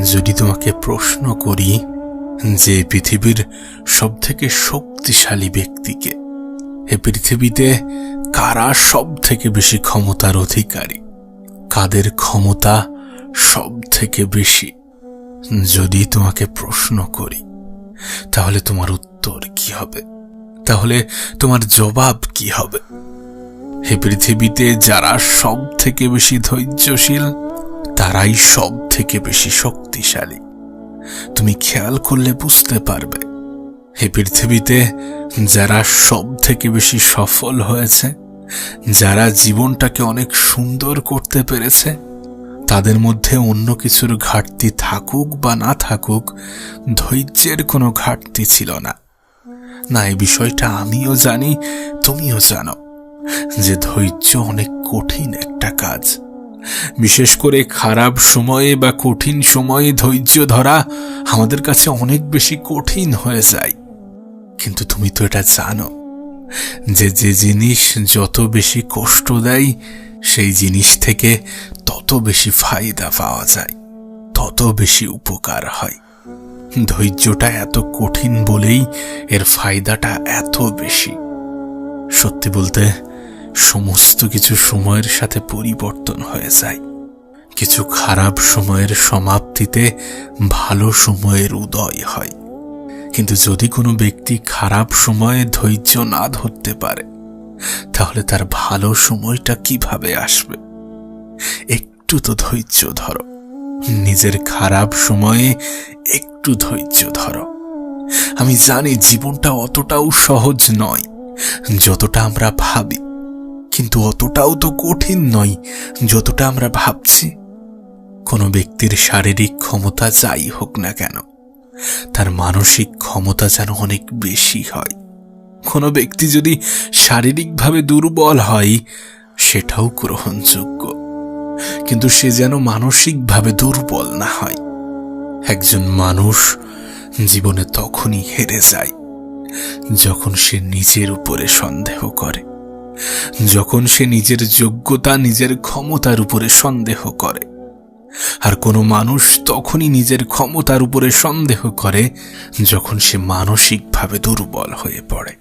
যদি তোমাকে প্রশ্ন করি যে পৃথিবীর সবথেকে শক্তিশালী ব্যক্তিকে, এ পৃথিবীতে কারা সব থেকে বেশি ক্ষমতার অধিকারী, কাদের ক্ষমতা সব থেকে বেশি, যদি তোমাকে প্রশ্ন করি তাহলে তোমার উত্তর কি হবে? তাহলে তোমার জবাব কি হবে? এই পৃথিবীতে যারা সব থেকে বেশি ধৈর্যশীল তারাই সব থেকে বেশি শক্তিশালী। তুমি খেয়াল করলে বুঝতে পারবে এই পৃথিবীতে যারা সব থেকে বেশি সফল হয়েছে, যারা জীবনটাকে অনেক সুন্দর করতে পেরেছে, তাদের মধ্যে অন্য কিছুর ঘাটতি থাকুক বা না থাকুক, ধৈর্যের কোনো ঘাটতি ছিল না। এই বিষয়টা আমিও জানি, তুমিও জানো যে ধৈর্য অনেক কঠিন একটা কাজ। বিশেষ করে খারাপ সময়ে বা কঠিন সময়ে ধৈর্য ধরা আমাদের কাছে অনেক বেশি কঠিন হয়ে যায়। কিন্তু তুমি তো এটা জানো যে যে জিনিস যত বেশি কষ্ট দেয় সেই জিনিস থেকে তত বেশি ফায়দা পাওয়া যায়, তত বেশি উপকার হয়। ধৈর্যটা এত কঠিন বলেই এর ফায়দাটা এত বেশি। সত্যি বলতে সমস্ত কিছু সময়ের সাথে পরিবর্তন হয়ে যায়। কিছু খারাপ সময়ের সমাপ্তিতে ভালো সময়ের উদয় হয়। কিন্তু যদি কোনো ব্যক্তি খারাপ সময়ে ধৈর্য না ধরতে পারে তাহলে তার ভালো সময়টা কিভাবে আসবে? একটু তো ধৈর্য ধরো, নিজের খারাপ সময়ে একটু ধৈর্য ধরো। আমি জানি জীবনটা অতটাও সহজ নয় যতটা আমরা ভাবি, কিন্তু অতটাও তো কঠিন নয় যতটা আমরা ভাবছি। কোনো ব্যক্তির শারীরিক ক্ষমতা যাই হোক না কেন, তার মানসিক ক্ষমতা যেন অনেক বেশি হয়। কোনো ব্যক্তি যদি শারীরিকভাবে দুর্বল হয় সেটাও গ্রহণযোগ্য, কিন্তু সে যেন মানসিকভাবে দুর্বল না হয়। একজন মানুষ জীবনে তখনই হেরে যায় যখন সে নিজের উপরে সন্দেহ করে, যখন সে নিজের যোগ্যতা, নিজের ক্ষমতার উপরে সন্দেহ করে। আর কোনো মানুষ তখনই নিজের ক্ষমতার উপরে সন্দেহ করে যখন সে মানসিকভাবে দুর্বল হয়ে পড়ে।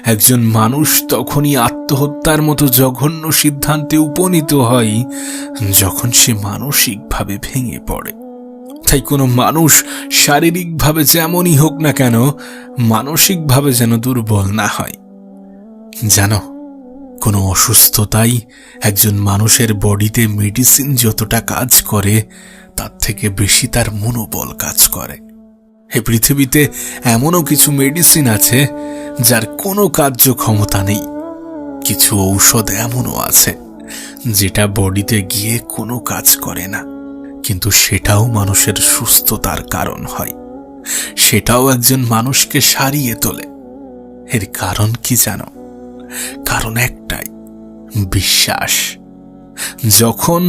একজন মানুষ তখনই আত্মহত্যার মতো জঘন্য সিদ্ধান্তে উপনীত হয় যখন সে মানসিকভাবে ভেঙে পড়ে। তাই কোনো মানুষ শারীরিকভাবে যেমনই হোক না কেন, মানসিকভাবে যেন দুর্বল না হয়। জানো, কোনো অসুস্থতাই একজন মানুষের বডিতে মেডিসিন যতটা কাজ করে তার থেকে বেশি তার মনোবল কাজ করে। এই পৃথিবীতে এমনও কিছু মেডিসিন আছে যার কোনো কার্যক্ষমতা নেই। কিছু ঔষধ এমনও আছে যেটা বডিতে গিয়ে কোনো কাজ করে না, কিন্তু সেটাও মানুষের সুস্থতার কারণ হয়, সেটাও একজন মানুষকে সারিয়ে তোলে। এর কারণ কি জানো? কারণ একটাই, বিশ্বাস। যখন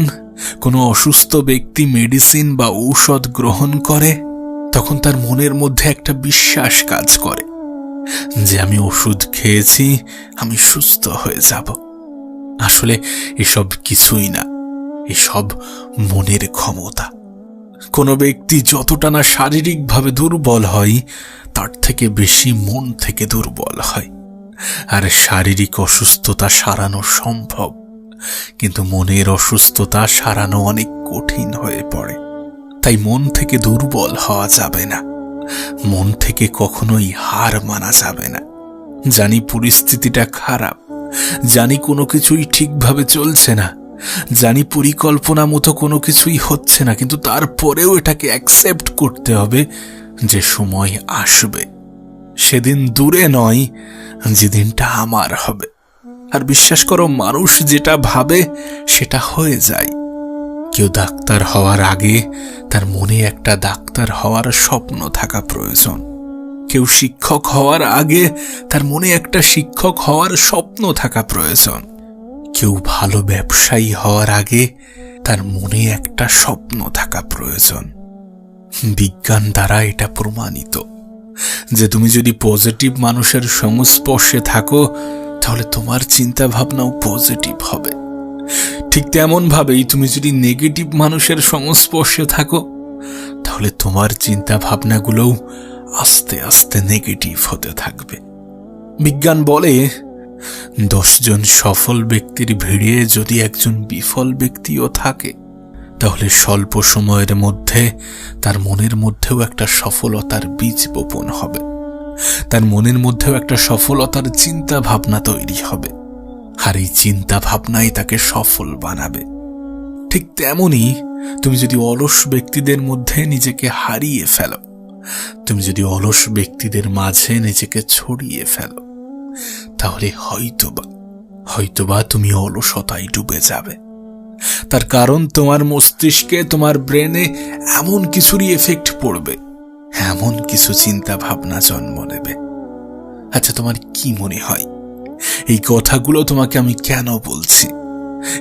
কোনো অসুস্থ ব্যক্তি মেডিসিন বা ঔষধ গ্রহণ করে তখন তার মনের মধ্যে একটা বিশ্বাস কাজ করে যে আমি ওষুধ খেয়েছি, আমি সুস্থ হয়ে যাব। আসলে এসব কিছুই না, এসব মনের ক্ষমতা। কোনো ব্যক্তি যতটা না শারীরিকভাবে দুর্বল হয় তার থেকে বেশি মন থেকে দুর্বল হয়। আর শারীরিক অসুস্থতা সারানো সম্ভব, কিন্তু মনের অসুস্থতা সারানো অনেক কঠিন হয়ে পড়ে। তাই মন থেকে দুর্বল হওয়া যাবে না, মন থেকে কখনোই হার মানা যাবে না। জানি পরিস্থিতিটা খারাপ, জানি কোনো কিছুই ঠিকভাবে চলছে না, জানি পরিকল্পনা মতো কোনো কিছুই হচ্ছে না, কিন্তু তারপরেও এটাকে অ্যাকসেপ্ট করতে হবে যে সময় আসবে। সেদিন দূরে নয় যেদিনটা আমার হবে। আর বিশ্বাস করো, মানুষ যেটা ভাবে সেটা হয়ে যায়। কেউ ডাক্তার হওয়ার আগে তার মনে একটা ডাক্তার হওয়ার স্বপ্ন থাকা প্রয়োজন। কেউ শিক্ষক হওয়ার আগে তার মনে একটা শিক্ষক হওয়ার স্বপ্ন থাকা প্রয়োজন। কেউ ভালো ব্যবসায়ী হওয়ার আগে তার মনে একটা স্বপ্ন থাকা প্রয়োজন। বিজ্ঞান দ্বারা এটা প্রমাণিত যে তুমি যদি পজিটিভ মানুষের সংস্পর্শে থাকো তাহলে তোমার চিন্তা ভাবনাও পজিটিভ হবে। ঠিক তেমন ভাবেই তুমি যদি নেগেটিভ মানুষের সংস্পর্শে থাকো তাহলে তোমার চিন্তা ভাবনাগুলোও আস্তে আস্তে নেগেটিভ হতে থাকবে। বিজ্ঞান বলে 10 জন সফল ব্যক্তির ভিড়ে যদি একজন বিফল ব্যক্তিও থাকে, তাহলে স্বল্প সময়ের মধ্যে তার মনের মধ্যেও একটা সফলতার বীজ বপন হবে, তার মনের মধ্যেও একটা সফলতার চিন্তা ভাবনা তৈরি হবে, আর এই চিন্তা ভাবনাই তাকে সফল বানাবে। ঠিক তেমনি তুমি যদি অলস ব্যক্তিদের মধ্যে নিজেকে হারিয়ে ফেলো, তুমি যদি অলস ব্যক্তিদের মাঝে নিজেকে ছড়িয়ে ফেলো, তাহলে হয়তোবা তুমি অলসতায় ডুবে যাবে। তার কারণ তোমার মস্তিষ্কে, তোমার ব্রেনে এমন কিছুরই এফেক্ট পড়বে, এমন কিছু চিন্তা ভাবনা জন্ম নেবে। আচ্ছা, তোমার কি মনে হয় এই কথাগুলো তোমাকে আমি কেন বলছি?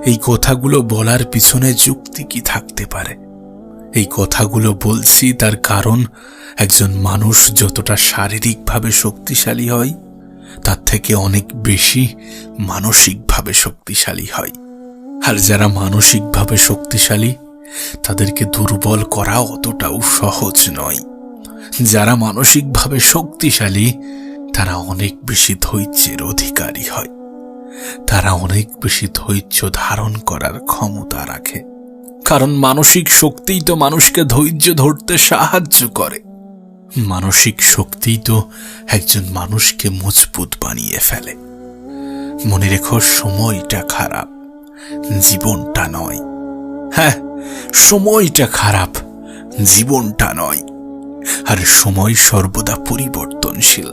এই কথাগুলো বলার পিছনে যুক্তি কি থাকতে পারে? এই কথাগুলো বলছি তার কারণ একজন মানুষ যতটা শারীরিকভাবে শক্তিশালী হয়, তার থেকে অনেক বেশি মানসিকভাবে শক্তিশালী হয়। আর যারা মানসিকভাবে শক্তিশালী, তাদেরকে দুর্বল করা অতটাও সহজ নয়। যারা মানসিকভাবে শক্তিশালী, তারা অনেক বেশি ধৈর্যের অধিকারী হয়, তারা অনেক বেশি ধৈর্য ধারণ করার ক্ষমতা রাখে। কারণ মানসিক শক্তিই তো মানুষকে ধৈর্য ধরতে সাহায্য করে। মানসিক শক্তিই তো একজন মানুষকে মজবুত বানিয়ে ফেলে। মনে রেখো, সময়টা খারাপ, জীবনটা নয়। হ্যাঁ, সময়টা খারাপ, জীবনটা নয়। আর সময় সর্বদা পরিবর্তনশীল।